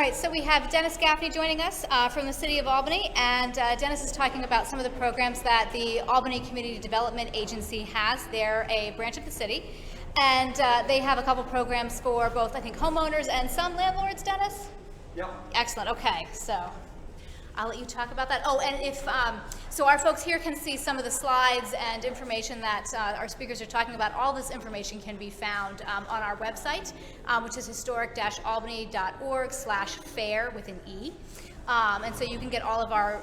right, so we have Dennis Gaffney joining us from the City of Albany, and Dennis is talking about some of the programs that the Albany Community Development Agency has. They're a branch of the city, and they have a couple programs for both, I think, homeowners and some landlords, Dennis? Yeah. Excellent, okay, so I'll let you talk about that. Oh, and if, so our folks here can see some of the slides and information that our speakers are talking about. All this information can be found on our website, which is historic-albany.org/fair with an E. And so you can get all of our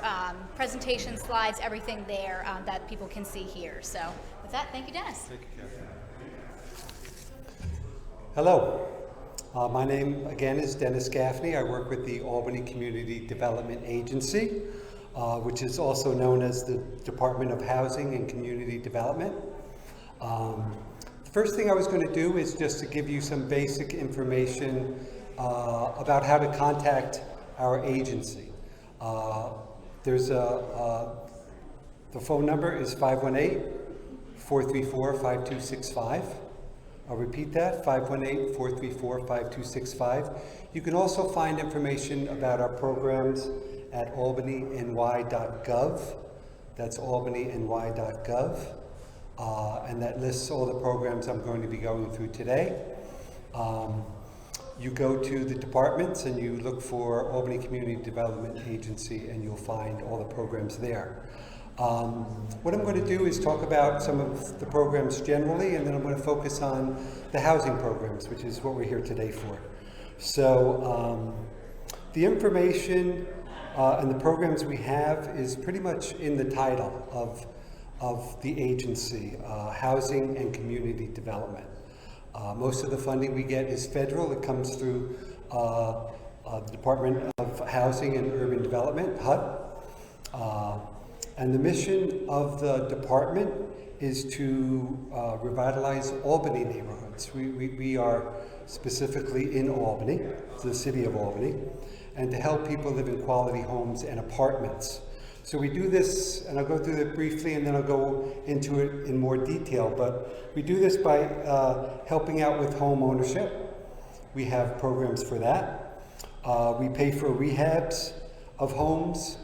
presentation slides, everything there that people can see here. So with that, thank you, Dennis. Thank you, Kathy. Hello. My name, again, is Dennis Gaffney. I work with the Albany Community Development Agency, which is also known as the Department of Housing and Community Development. The first thing I was going to do is just to give you some basic information about how to contact our agency. The phone number is 518-434-5265. I'll repeat that, 518-434-5265. You can also find information about our programs at albanyny.gov. That's albanyny.gov. And that lists all the programs I'm going to be going through today. You go to the departments and you look for Albany Community Development Agency and you'll find all the programs there. What I'm going to do is talk about some of the programs generally, and then I'm going to focus on the housing programs, which is what we're here today for. So the information and the programs we have is pretty much in the title of the agency, Housing and Community Development. Most of the funding we get is federal. It comes through the Department of Housing and Urban Development, HUD. And the mission of the department is to revitalize Albany neighborhoods. We are specifically in Albany, the city of Albany, and to help people live in quality homes and apartments. So we do this, and I'll go through it briefly and then I'll go into it in more detail, but we do this by helping out with home ownership. We have programs for that. We pay for rehabs of homes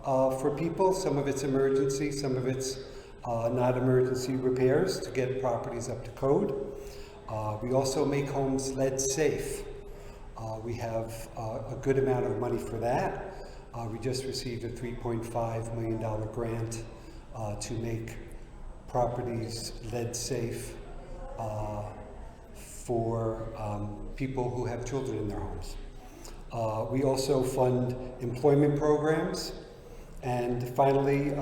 for people. Some of it's emergency, some of it's not emergency repairs to get properties up to code. We also make homes lead safe. We have a good amount of money for that. We just received a $3.5 million grant to make properties lead safe for people who have children in their homes. We also fund employment programs. And finally,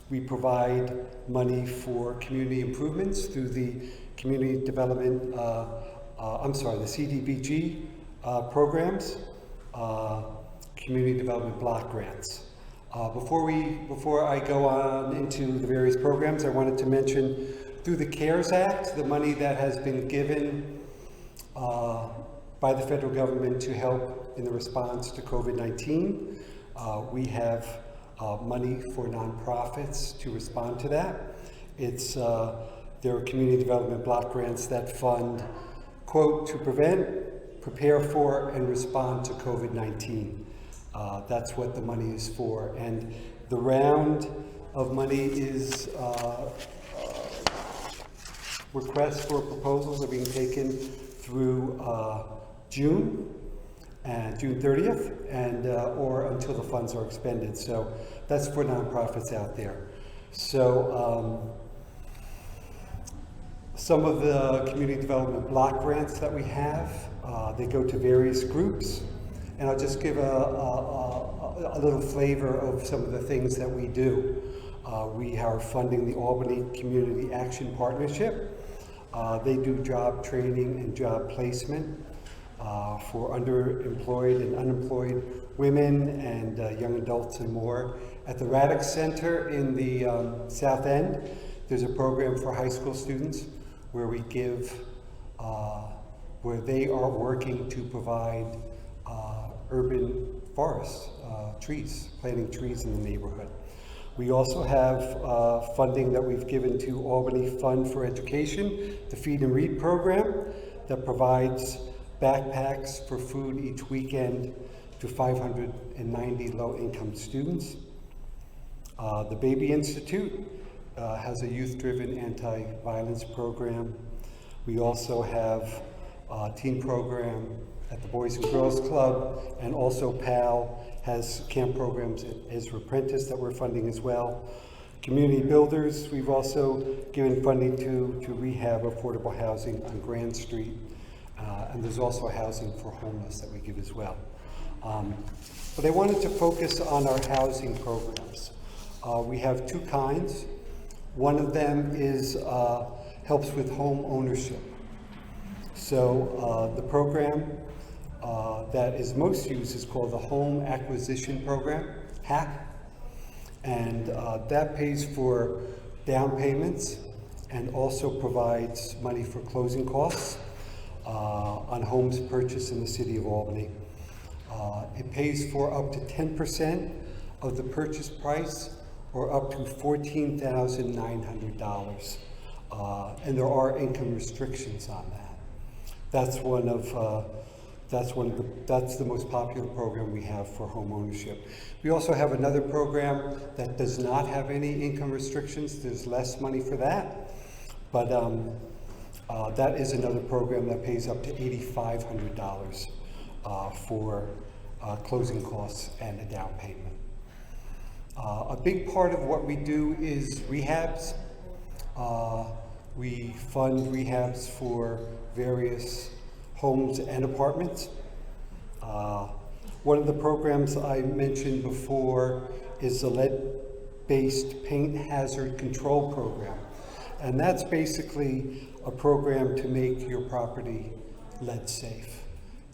we provide money for community improvements through the community development, the CDBG programs, community development block grants. Before I go on into the various programs, I wanted to mention through the CARES Act, the money that has been given by the federal government to help in the response to COVID-19. We have money for nonprofits to respond to that. There are community development block grants that fund, quote, to prevent, prepare for, and respond to COVID-19. That's what the money is for. And the round of money is requests for proposals are being taken through June 30th, and or until the funds are expended. So that's for nonprofits out there. So some of the community development block grants that we have, they go to various groups, and I'll just give a little flavor of some of the things that we do. We are funding the Albany Community Action Partnership. They do job training and job placement for underemployed and unemployed women and young adults and more. At the Radix Center in the South End, there's a program for high school students where we give, where they are working to provide urban forests, trees, planting trees in the neighborhood. We also have funding that we've given to Albany Fund for Education, the Feed and Read program that provides backpacks for food each weekend to 590 low-income students. The Baby Institute has a youth-driven anti-violence program. We also have a teen program at the Boys and Girls Club, and also PAL has camp programs at Ezra Prentice that we're funding as well. Community Builders, we've also given funding to rehab affordable housing on Grand Street, and there's also housing for homeless that we give as well. But I wanted to focus on our housing programs. We have two kinds. One of them is helps with home ownership. So the program that is most used is called the Home Acquisition Program, HAP, and that pays for down payments and also provides money for closing costs on homes purchased in the city of Albany. It pays for up to 10% of the purchase price, or up to $14,900. And there are income restrictions on that. That's the most popular program we have for home ownership. We also have another program that does not have any income restrictions. There's less money for that, but that is another program that pays up to $8,500 for closing costs and a down payment. A big part of what we do is rehabs. We fund rehabs for various homes and apartments. One of the programs I mentioned before is the lead-based paint hazard control program. And that's basically a program to make your property lead safe,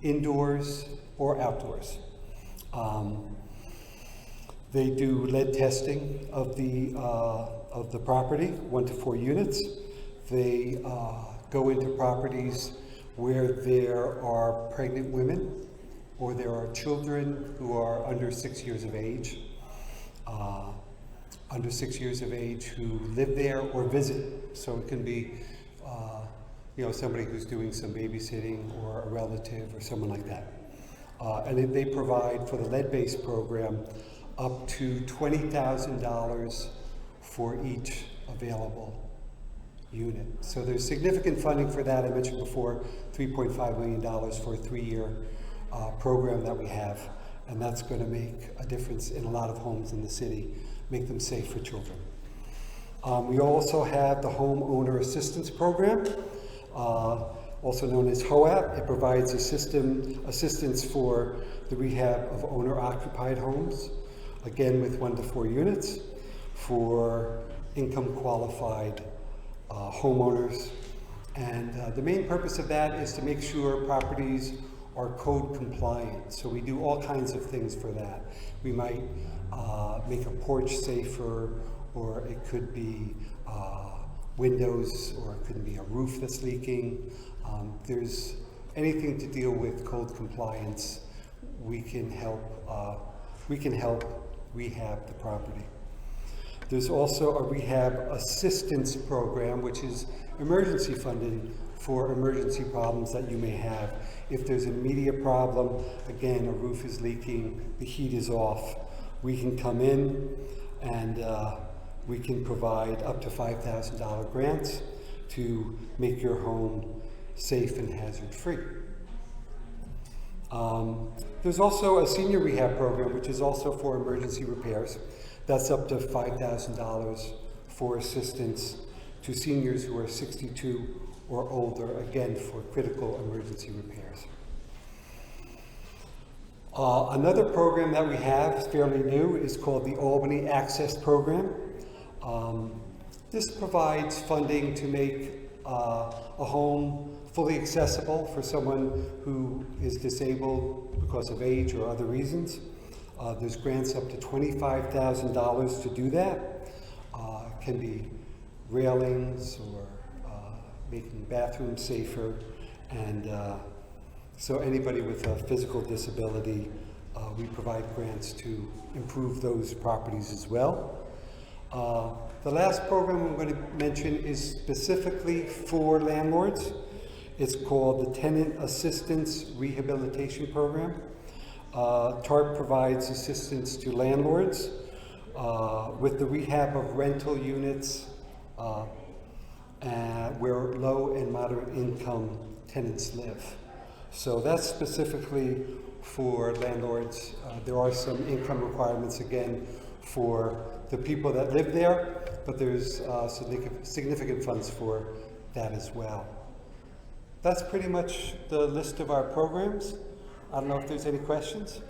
indoors or outdoors. They do lead testing of the property, 1 to 4 units. They go into properties where there are pregnant women or there are children who are under 6 years of age, who live there or visit. So it can be somebody who's doing some babysitting or a relative or someone like that. And they provide, for the lead-based program, up to $20,000 for each available unit. So there's significant funding for that. I mentioned before, $3.5 million for a 3-year program that we have, and that's going to make a difference in a lot of homes in the city, make them safe for children. We also have the Homeowner Assistance Program, also known as HOAP. It provides assistance for the rehab of owner-occupied homes, again with 1 to 4 units, for income-qualified homeowners. And the main purpose of that is to make sure properties are code compliant. So we do all kinds of things for that. We might make a porch safer, or it could be windows, or it could be a roof that's leaking. There's anything to deal with code compliance, we can help rehab the property. There's also a rehab assistance program, which is emergency funding for emergency problems that you may have. If there's an immediate problem, again, a roof is leaking, the heat is off, we can come in and we can provide up to $5,000 grants to make your home safe and hazard-free. There's also a senior rehab program, which is also for emergency repairs. That's up to $5,000 for assistance to seniors who are 62 or older, again, for critical emergency repairs. Another program that we have, fairly new, is called the Albany Access Program. This provides funding to make a home fully accessible for someone who is disabled because of age or other reasons. There's grants up to $25,000 to do that. It can be railings or making bathrooms safer, and so anybody with a physical disability, we provide grants to improve those properties as well. The last program I'm going to mention is specifically for landlords. It's called the Tenant Assistance Rehabilitation Program. TARP provides assistance to landlords with the rehab of rental units where low and moderate income tenants live. So that's specifically for landlords. There are some income requirements again for the people that live there, but there's significant funds for that as well. That's pretty much the list of our programs. I don't know if there's any questions.